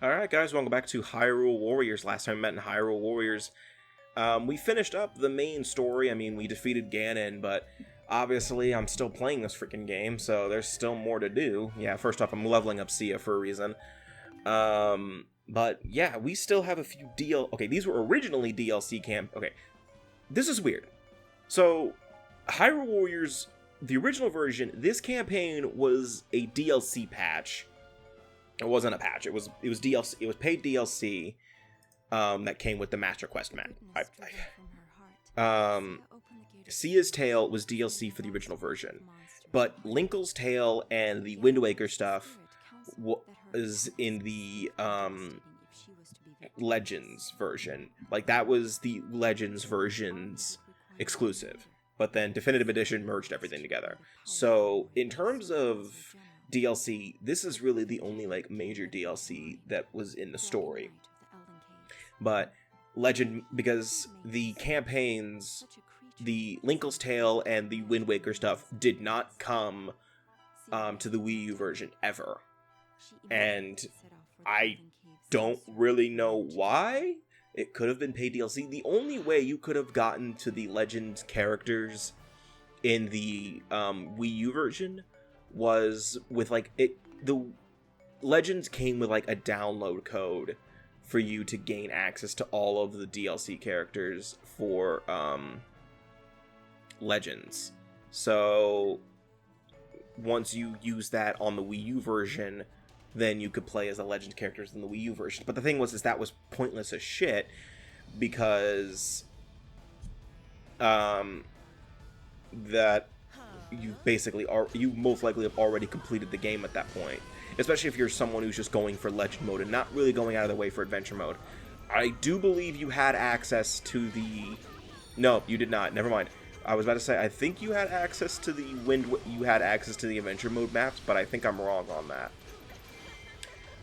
Alright guys, welcome back to Hyrule Warriors. Last time we met in Hyrule Warriors, we finished up the main story. I mean, we defeated Ganon, but obviously I'm still playing this freaking game, so there's still more to do. Yeah, first off, I'm leveling up Sia for a reason. But yeah, we still have a few Okay, these were originally DLC Okay, this is weird. So, Hyrule Warriors, the original version, this campaign was a DLC patch. It wasn't a patch. It was DLC. It was paid DLC that came with the Master Quest map. Sia's Tale was DLC for the original version, but Linkle's Tale and the Wind Waker stuff was in the Legends version. Like, that was the Legends version's exclusive, but then Definitive Edition merged everything together. So in terms of DLC, this is really the only like major DLC that was in the story. But Legend, because the campaigns, the Linkle's Tale and the Wind Waker stuff did not come to the Wii U version ever. And I don't really know why. It could have been paid DLC. The only way you could have gotten to the Legend characters in the Wii U version was with like the Legends came with like a download code for you to gain access to all of the DLC characters for Legends. So once you use that on the Wii U version, then you could play as the Legend characters in the Wii U version. But the thing was, is that was pointless as shit, because that you basically are, you most likely have already completed the game at that point, especially if you're someone who's just going for Legend mode and not really going out of their way for adventure mode. I do believe you had access to the... No, you did not. Never mind. I was about to say, I think you had access to the you had access to the adventure mode maps, but I think I'm wrong on that.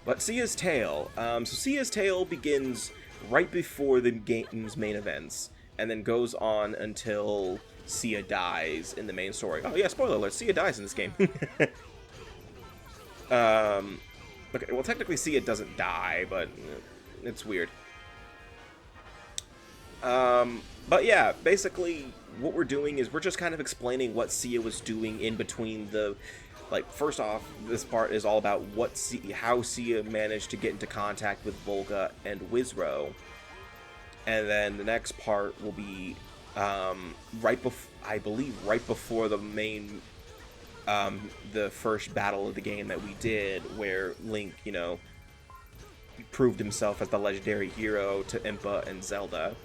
But Sia's Tale. So Sia's Tale begins right before the game's main events, and then goes on until Sia dies in the main story. Oh yeah, spoiler alert, Sia dies in this game. Okay, well technically Sia doesn't die, but it's weird. But yeah, basically what we're doing is we're just kind of explaining what Sia was doing in between the... Like, first off, this part is all about how Sia managed to get into contact with Volga and Wizzro. And then the next part will be I believe right before the main the first battle of the game that we did, where Link, you know, proved himself as the legendary hero to Impa and Zelda.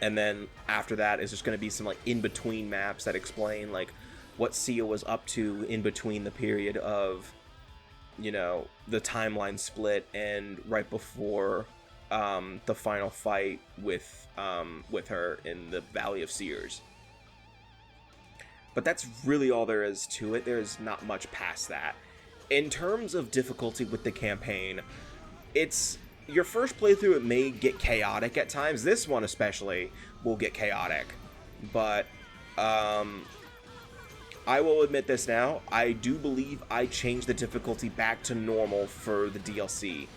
And then after that is just going to be some like in-between maps that explain like what Sia was up to in between the period of, you know, the timeline split and right before the final fight with her in the Valley of Seers. But that's really all there is to it. There's not much past that. In terms of difficulty with the campaign, it's your first playthrough, it may get chaotic at times. This one especially will get chaotic. But I will admit this now, I do believe I changed the difficulty back to normal for the DLC.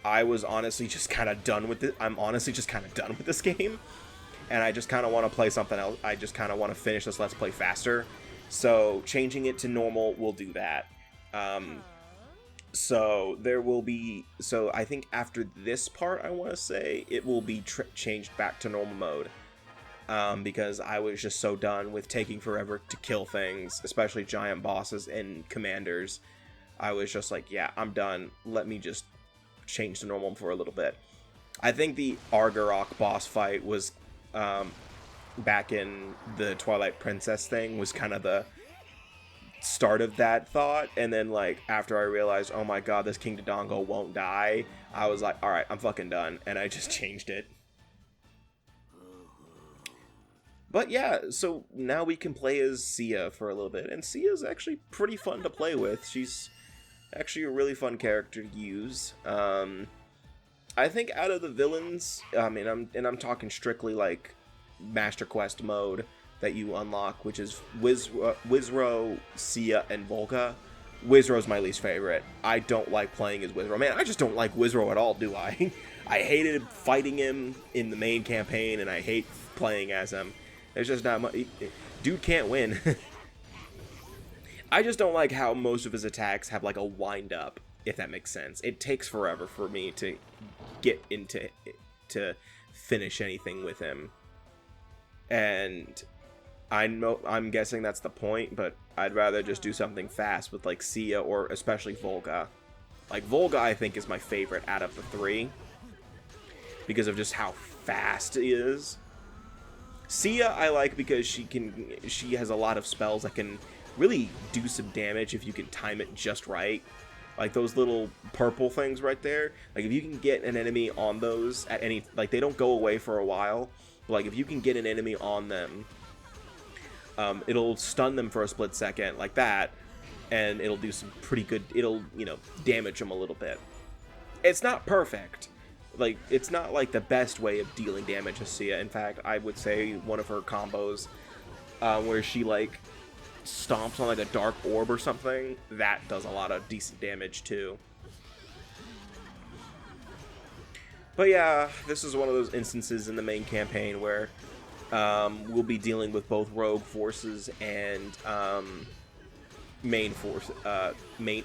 I was honestly just kind of done with it. I'm honestly just kind of done with this game, and I just kind of want to play something else. I just kind of want to finish this Let's Play faster, so changing it to normal will do that. So there will be, so I think after this part, I want to say, it will be changed back to normal mode. Because I was just so done with taking forever to kill things, especially giant bosses and commanders. I was just like, yeah, I'm done. Let me just change to normal for a little bit. I think the Argarok boss fight was, back in the Twilight Princess thing, was kind of the start of that thought. And then, like, after I realized, oh my god, this King Dodongo won't die, I was like, alright, I'm fucking done. And I just changed it. But yeah, so now we can play as Sia for a little bit, and Sia's actually pretty fun to play with. She's actually a really fun character to use. I think out of the villains, I mean, I'm talking strictly like Master Quest mode that you unlock, which is Wizzro, Sia, and Volga. Wizzro's my least favorite. I don't like playing as Wizzro. Man, I just don't like Wizzro at all, do I? I hated fighting him in the main campaign, and I hate playing as him. There's just not much. Dude can't win. I just don't like how most of his attacks have like a wind up, if that makes sense. It takes forever for me to get into to finish anything with him. And I'm guessing that's the point, but I'd rather just do something fast with like Sia or especially Volga. Like Volga I think is my favorite out of the three because of just how fast he is. Sia I like because she has a lot of spells that can really do some damage if you can time it just right. Like those little purple things right there. Like if you can get an enemy on those at any, like they don't go away for a while. But like if you can get an enemy on them, it'll stun them for a split second like that, and it'll do some pretty good, it'll, you know, damage them a little bit. It's not perfect. Like, it's not like the best way of dealing damage to Sia. In fact, I would say one of her combos where she like stomps on like a dark orb or something, that does a lot of decent damage too. But yeah, this is one of those instances in the main campaign where we'll be dealing with both rogue forces and main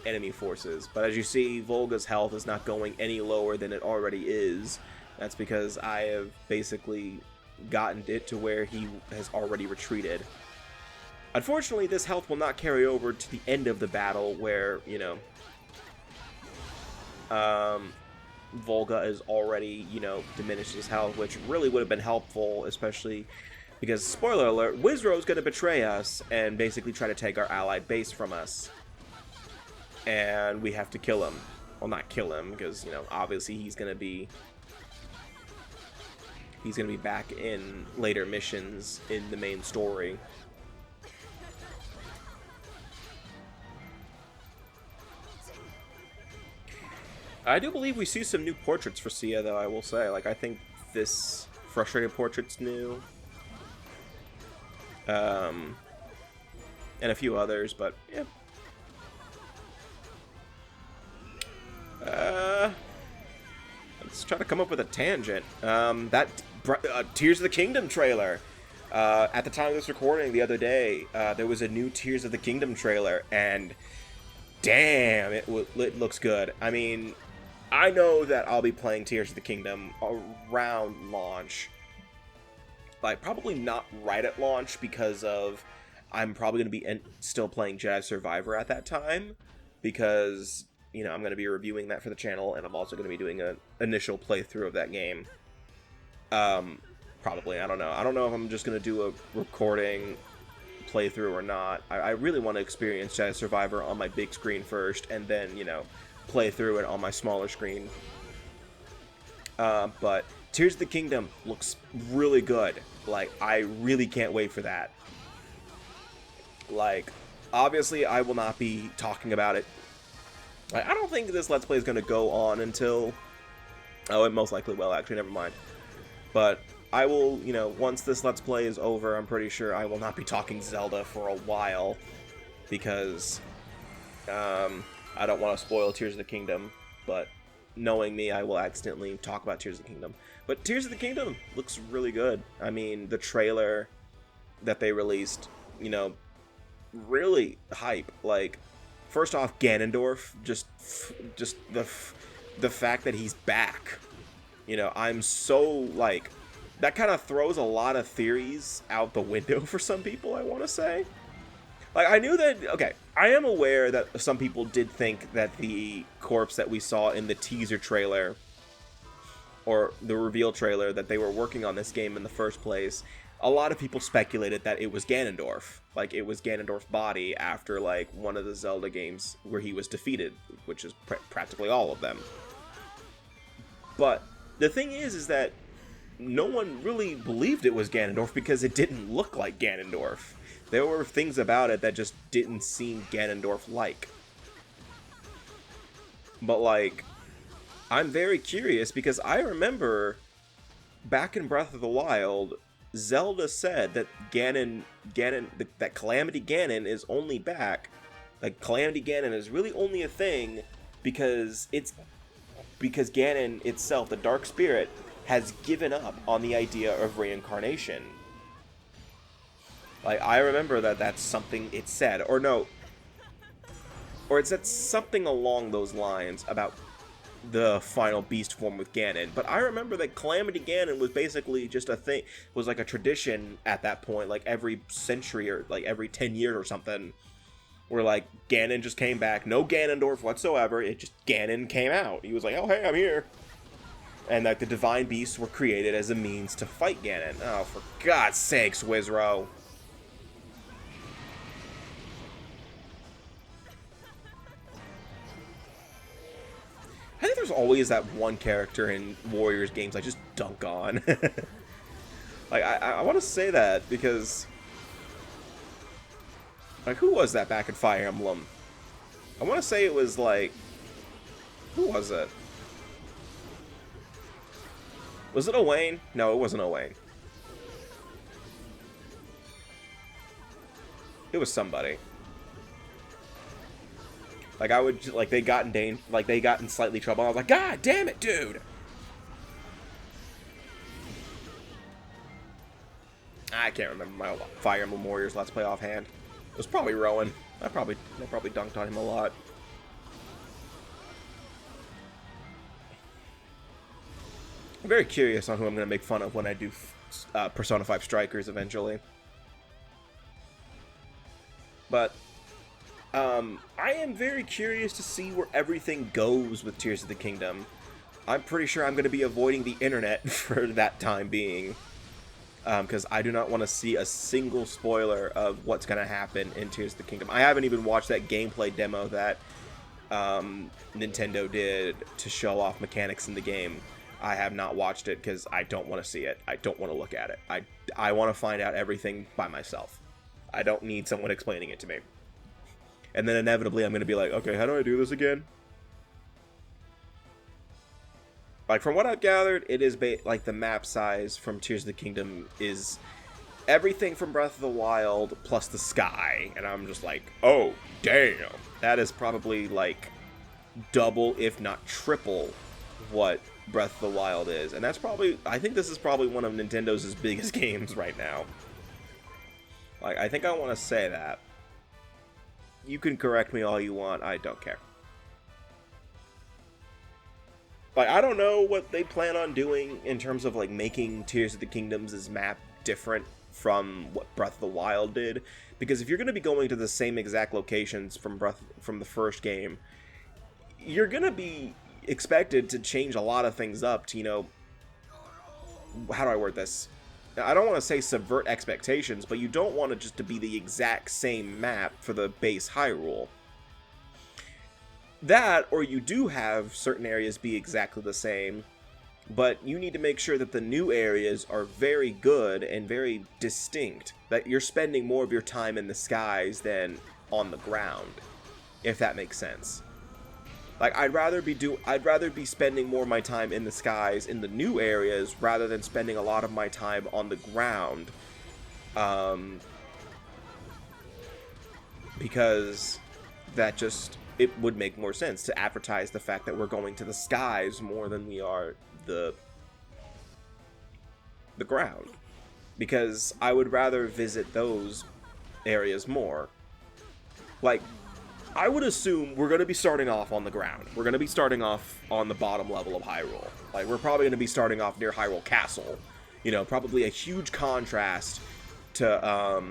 enemy forces. But as you see, Volga's health is not going any lower than it already is. That's because I have basically gotten it to where he has already retreated. Unfortunately, this health will not carry over to the end of the battle where, you know, Volga is already, you know, diminished his health, which really would have been helpful, especially because, spoiler alert, Wizzro is going to betray us and basically try to take our allied base from us. And we have to kill him. Well, not kill him, because, you know, obviously he's going to be back in later missions in the main story. I do believe we see some new portraits for Sia, though, I will say. Like, I think this Frustrated portrait's new. And a few others, but, yeah. Let's try to come up with a tangent. That Tears of the Kingdom trailer. At the time of this recording, the other day, there was a new Tears of the Kingdom trailer, and damn, it looks good. I mean, I know that I'll be playing Tears of the Kingdom around launch. Like, probably not right at launch because of I'm probably going to be still playing Jedi Survivor at that time because, you know, I'm going to be reviewing that for the channel, and I'm also going to be doing an initial playthrough of that game. Probably, I don't know. I don't know if I'm just going to do a recording playthrough or not. I really want to experience Jedi Survivor on my big screen first, and then, you know, play through it on my smaller screen. But Tears of the Kingdom looks really good. Like, I really can't wait for that. Like, obviously I will not be talking about it. Like, I don't think this Let's Play is going to go on until... Oh, it most likely will, actually, never mind. But I will, you know, once this Let's Play is over, I'm pretty sure I will not be talking Zelda for a while. Because, I don't want to spoil Tears of the Kingdom, but knowing me, I will accidentally talk about Tears of the Kingdom. But Tears of the Kingdom looks really good. I mean, the trailer that they released, you know, really hype. Like, first off, Ganondorf, just the fact that he's back. You know, I'm so, like, that kind of throws a lot of theories out the window for some people, I want to say. Like, I knew that, okay, I am aware that some people did think that the corpse that we saw in the teaser trailer, or the reveal trailer, that they were working on this game in the first place. A lot of people speculated that it was Ganondorf. Like, it was Ganondorf's body after, like, one of the Zelda games where he was defeated, which is practically all of them. But the thing is that no one really believed it was Ganondorf because it didn't look like Ganondorf. There were things about it that just didn't seem Ganondorf-like. But, like, I'm very curious because I remember back in Breath of the Wild, Zelda said that that Calamity Ganon is only back Like, Calamity Ganon is really only a thing because Ganon itself, the Dark Spirit, has given up on the idea of reincarnation. Like, I remember that's something it said, or no, or it said something along those lines about the final beast form with Ganon. But I remember that Calamity Ganon was basically just a thing, was like a tradition at that point, like every century or like every 10 years or something, where like Ganon just came back, no Ganondorf whatsoever, it just, Ganon came out. He was like, oh hey, I'm here. And like the divine beasts were created as a means to fight Ganon. Oh, for God's sakes, Wizzro. I think there's always that one character in Warriors games I just dunk on. Like, I want to say that because, like, who was that back in Fire Emblem? I want to say it was, like, who was it? Was it Owain? No, it wasn't Owain. It was somebody. Like, I would, like, they got in slightly trouble. I was like, God damn it, dude! I can't remember my Fire Emblem Warriors Let's Play offhand. It was probably Rowan. I probably dunked on him a lot. I'm very curious on who I'm going to make fun of when I do Persona 5 Strikers eventually. But I am very curious to see where everything goes with Tears of the Kingdom. I'm pretty sure I'm going to be avoiding the internet for that time being. Because I do not want to see a single spoiler of what's going to happen in Tears of the Kingdom. I haven't even watched that gameplay demo that Nintendo did to show off mechanics in the game. I have not watched it because I don't want to see it. I don't want to look at it. I want to find out everything by myself. I don't need someone explaining it to me. And then inevitably I'm going to be like, okay, how do I do this again? Like, from what I've gathered, it is like the map size from Tears of the Kingdom is everything from Breath of the Wild plus the sky. And I'm just like, oh, damn. That is probably like double, if not triple, what Breath of the Wild is. And that's probably, I think this is probably one of Nintendo's biggest games right now. Like, I think I want to say that. You can correct me all you want, I don't care. Like, I don't know what they plan on doing in terms of, like, making Tears of the Kingdom's map different from what Breath of the Wild did. Because if you're going to be going to the same exact locations from the first game, you're going to be expected to change a lot of things up to, you know, how do I word this? I don't want to say subvert expectations, but you don't want it just to be the exact same map for the base Hyrule. That, or you do have certain areas be exactly the same, but you need to make sure that the new areas are very good and very distinct, that you're spending more of your time in the skies than on the ground, if that makes sense. Like, I'd rather be spending more of my time in the skies in the new areas rather than spending a lot of my time on the ground, because that just, it would make more sense to advertise the fact that we're going to the skies more than we are the ground, because I would rather visit those areas more. Like, I would assume we're going to be starting off on the ground. We're going to be starting off on the bottom level of Hyrule. Like, we're probably going to be starting off near Hyrule Castle. You know, probably a huge contrast to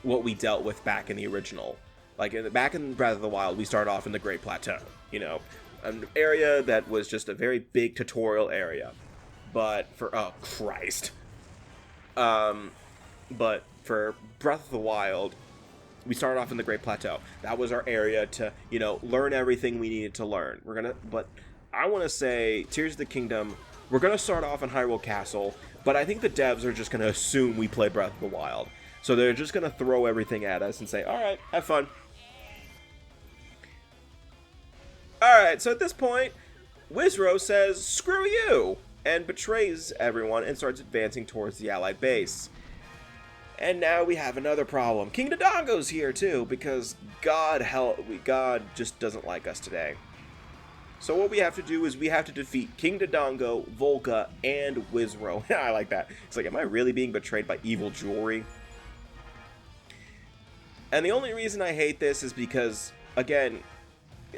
what we dealt with back in the original. Like, back in Breath of the Wild, we started off in the Great Plateau. You know, an area that was just a very big tutorial area. But for, oh, Christ. But for Breath of the Wild, we started off in the Great Plateau. That was our area to, you know, learn everything we needed to learn. But I want to say, Tears of the Kingdom, we're going to start off in Hyrule Castle, but I think the devs are just going to assume we play Breath of the Wild. So they're just going to throw everything at us and say, alright, have fun. Alright, so at this point, Wizzro says, screw you, and betrays everyone and starts advancing towards the Allied base. And now we have another problem. King Dodongo's here too, because God just doesn't like us today. So what we have to do is we have to defeat King Dodongo, Volga, and Wizzro. I like that. It's like, am I really being betrayed by evil jewelry? And the only reason I hate this is because, again,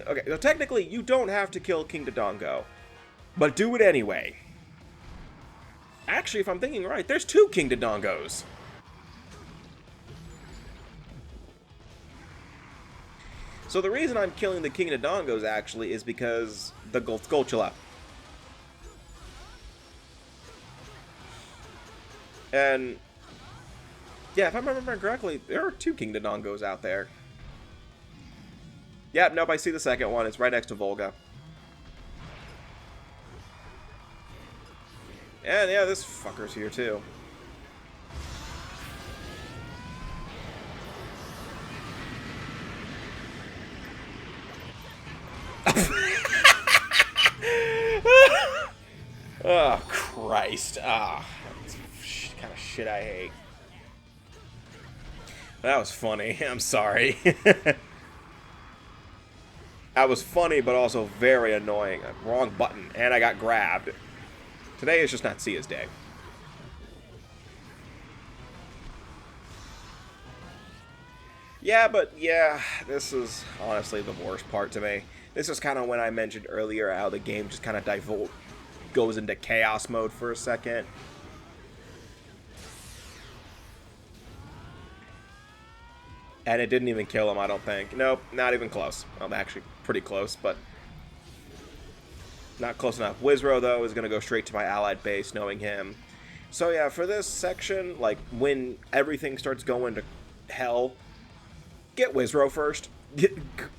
okay, so technically you don't have to kill King Dodongo, but do it anyway. Actually, if I'm thinking right, there's 2 King Dodongos. So the reason I'm killing the King Dodongos, actually, is because the Golchula. And, yeah, if I remember correctly, there are 2 King Dodongos out there. Yep, nope, I see the second one. It's right next to Volga. And, yeah, this fucker's here, too. Oh, Christ. Ah, that's kind of shit I hate. That was funny. I'm sorry. That was funny, but also very annoying. Wrong button, and I got grabbed. Today is just not Sia's day. Yeah, but yeah, this is honestly the worst part to me. This is kind of when I mentioned earlier how the game just kind of goes into chaos mode for a second. And it didn't even kill him, I don't think. Nope, not even close. I'm actually pretty close, but not close enough. Wizzro, though, is going to go straight to my allied base, knowing him. So yeah, for this section, like, when everything starts going to hell, get Wizzro first.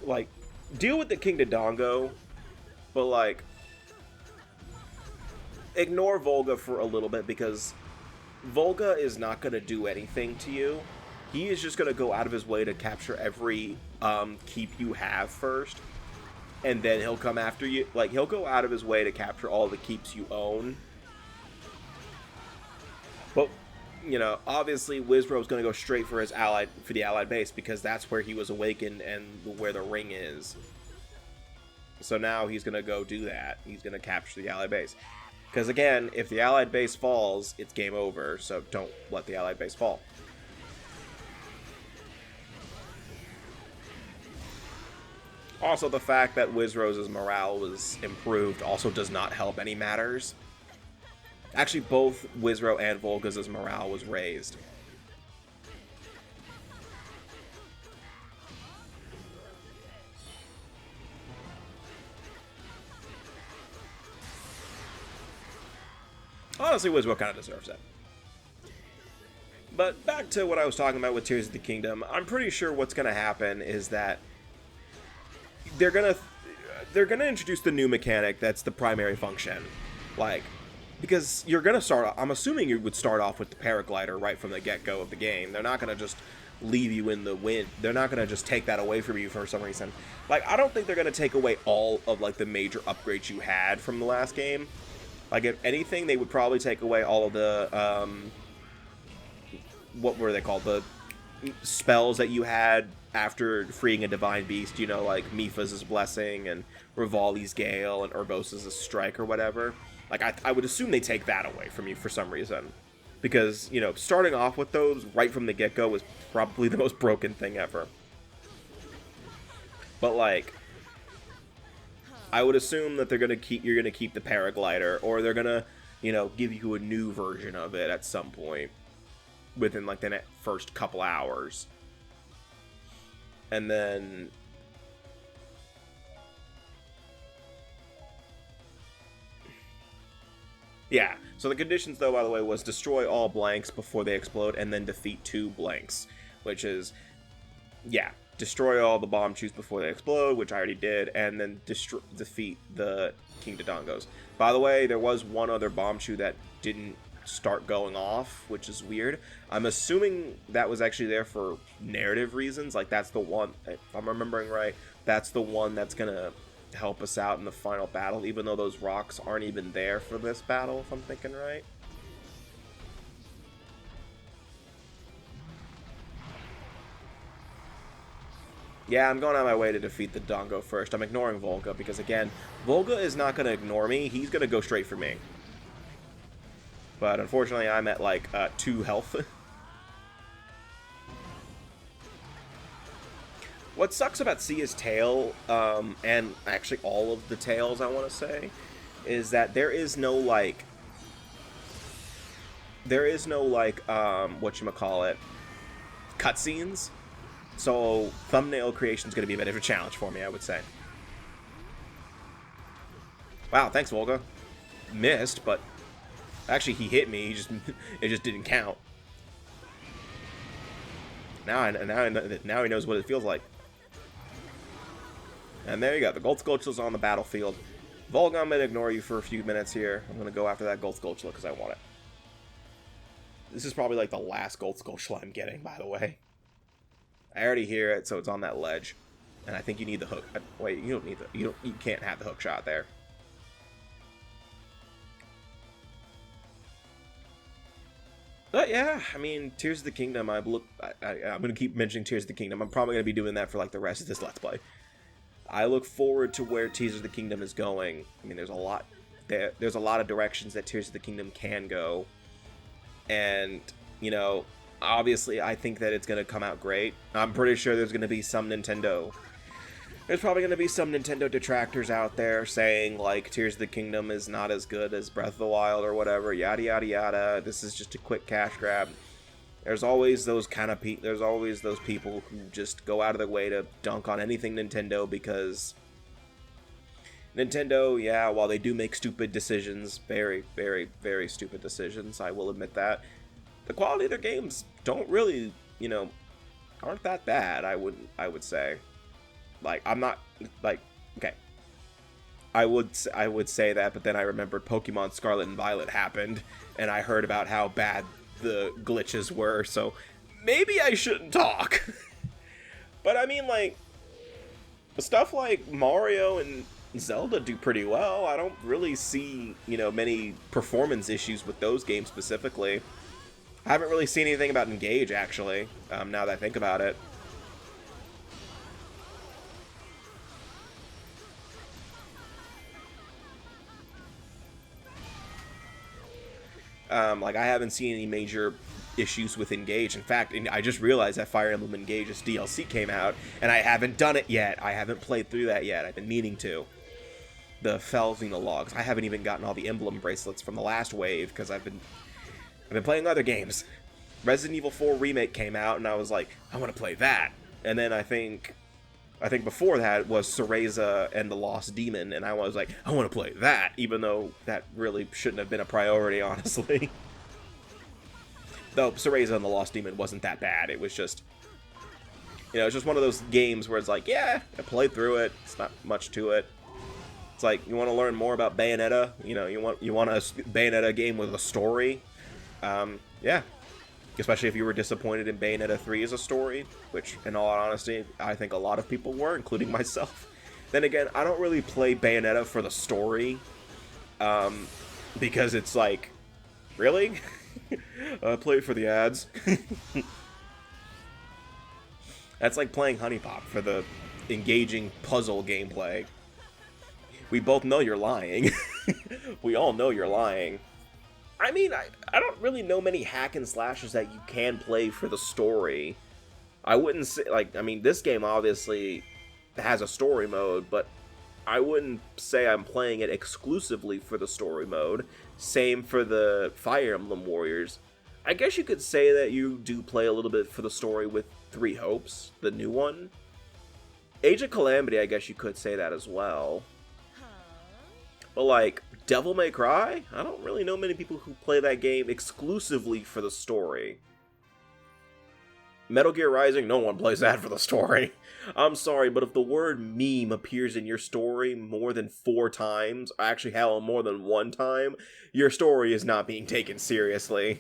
Like, deal with the King Dodongo, but, like, ignore Volga for a little bit, because Volga is not going to do anything to you. He is just going to go out of his way to capture every keep you have first, and then he'll come after you. Like, he'll go out of his way to capture all the keeps you own. But, you know, obviously Wizzro's going to go straight for the allied base, because that's where he was awakened and where the ring is. So now he's going to go do that. He's going to capture the allied base. Because, again, if the allied base falls, it's game over, so don't let the allied base fall. Also, the fact that Wizzro's morale was improved also does not help any matters. Actually, both Wizzro and Volga's morale was raised. Honestly, Wizzro kind of deserves it. But back to what I was talking about with Tears of the Kingdom, I'm pretty sure what's going to happen is that they're gonna introduce the new mechanic that's the primary function, like, because you're gonna start. I'm assuming you would start off with the paraglider right from the get-go of the game. They're not gonna just leave you in the wind. They're not gonna just take that away from you for some reason. Like, I don't think they're gonna take away all of, like, the major upgrades you had from the last game. Like, if anything, they would probably take away all of the what were they called? The spells that you had after freeing a divine beast, you know, like Mipha's Blessing and Rivali's Gale and Urbos's Strike or whatever. Like, I would assume they take that away from you for some reason. Because, you know, starting off with those right from the get-go was probably the most broken thing ever. But, like, I would assume that you're gonna keep the paraglider, or they're gonna, you know, give you a new version of it at some point within, like, the first couple hours. And then yeah, so the conditions, though, by the way, was destroy all blanks before they explode, and then defeat 2 blanks, which is, yeah, destroy all the bomb chews before they explode, which I already did, and then defeat the King Dodongos. By the way, there was one other bomb chew that didn't start going off, which is weird. I'm assuming that was actually there for narrative reasons. Like, that's the one, if I'm remembering right, that's the one that's gonna help us out in the final battle, even though those rocks aren't even there for this battle, if I'm thinking right. Yeah, I'm going out of my way to defeat the Dongo first. I'm ignoring Volga because, again, Volga is not going to ignore me. He's going to go straight for me. But unfortunately, I'm at, like, 2 health. What sucks about Sia's tail, and actually all of the tails, I want to say, is that there is no, like, whatchamacallit, cutscenes. So, thumbnail creation is going to be a bit of a challenge for me, I would say. Wow, thanks, Volga. Missed, but actually he hit me. It just didn't count. Now he knows what it feels like. And there you go. The Gold Skulltula's on the battlefield. Volga, I'm going to ignore you for a few minutes here. I'm going to go after that Gold Skulltula because I want it. This is probably like the last Gold Skulltula I'm getting, by the way. I already hear it, so it's on that ledge. And I think you need the hook. Wait, you don't need the... You can't have the hook shot there. But yeah, I mean, Tears of the Kingdom, I'm going to keep mentioning Tears of the Kingdom. I'm probably going to be doing that for like the rest of this Let's Play. I look forward to where Tears of the Kingdom is going. I mean, there's a lot of directions that Tears of the Kingdom can go. And, you know, obviously I think that it's going to come out great. I'm pretty sure there's going to be some Nintendo... There's probably going to be some Nintendo detractors out there saying, like, Tears of the Kingdom is not as good as Breath of the Wild or whatever, yada yada yada, this is just a quick cash grab. There's always those there's always those people who just go out of their way to dunk on anything Nintendo because Nintendo, yeah, while they do make stupid decisions, very, very, very stupid decisions, I will admit that, the quality of their games don't really, you know, aren't that bad, I would say. Like, I'm not, like, okay. I would say that, but then I remembered Pokemon Scarlet and Violet happened, and I heard about how bad the glitches were, so maybe I shouldn't talk. But I mean, like, stuff like Mario and Zelda do pretty well. I don't really see, you know, many performance issues with those games specifically. I haven't really seen anything about Engage, actually, now that I think about it. Like, I haven't seen any major issues with Engage. In fact, I just realized that Fire Emblem Engage's DLC came out, and I haven't done it yet. I haven't played through that yet. I've been meaning to. The Felvina logs. I haven't even gotten all the emblem bracelets from the last wave, because I've been playing other games. Resident Evil 4 Remake came out, and I was like, I want to play that. And then I think before that was Cereza and the Lost Demon, and I was like, I want to play that, even though that really shouldn't have been a priority, honestly. Though Cereza and the Lost Demon wasn't that bad. It was just, you know, it's just one of those games where it's like, yeah, I played through it. It's not much to it. It's like, you want to learn more about Bayonetta? You know, you want a Bayonetta game with a story? Yeah. Especially if you were disappointed in Bayonetta 3 as a story, which, in all honesty, I think a lot of people were, including myself. Then again, I don't really play Bayonetta for the story, because it's like, really? Play it for the ads. That's like playing Honey Pop for the engaging puzzle gameplay. We both know you're lying. We all know you're lying. I mean, I don't really know many hack and slashes that you can play for the story. I wouldn't say, like, I mean, this game obviously has a story mode, but I wouldn't say I'm playing it exclusively for the story mode. Same for the Fire Emblem Warriors. I guess you could say that you do play a little bit for the story with Three Hopes, the new one. Age of Calamity, I guess you could say that as well. But, like, Devil May Cry? I don't really know many people who play that game exclusively for the story. Metal Gear Rising? No one plays that for the story. I'm sorry, but if the word meme appears in your story more than 4 times, actually, hell, more than 1 time, your story is not being taken seriously.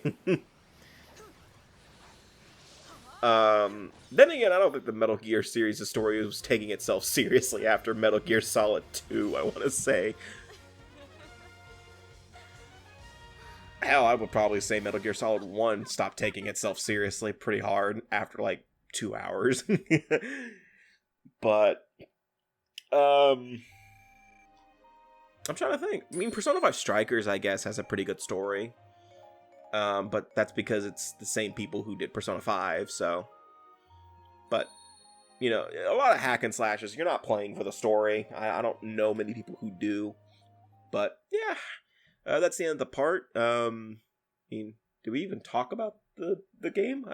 Then again, I don't think the Metal Gear series' story was taking itself seriously after Metal Gear Solid 2, I want to say. Hell, I would probably say Metal Gear Solid 1 stopped taking itself seriously pretty hard after, like, 2 hours. But I'm trying to think. I mean, Persona 5 Strikers, I guess, has a pretty good story. But that's because it's the same people who did Persona 5, so. But, you know, a lot of hack and slashes, you're not playing for the story. I don't know many people who do. But, yeah. That's the end of the part. I mean, did we even talk about the game?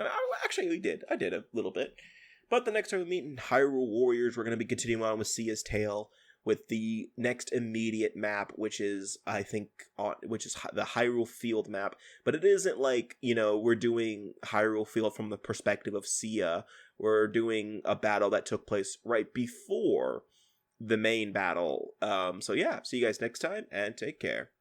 Actually, we did. I did a little bit. But the next time we meet in Hyrule Warriors, we're going to be continuing on with Sia's Tale, with the next immediate map, which is, I think, which is the Hyrule Field map. But it isn't like, you know, we're doing Hyrule Field from the perspective of Sia. We're doing a battle that took place right before the main battle. So yeah, see you guys next time, and take care.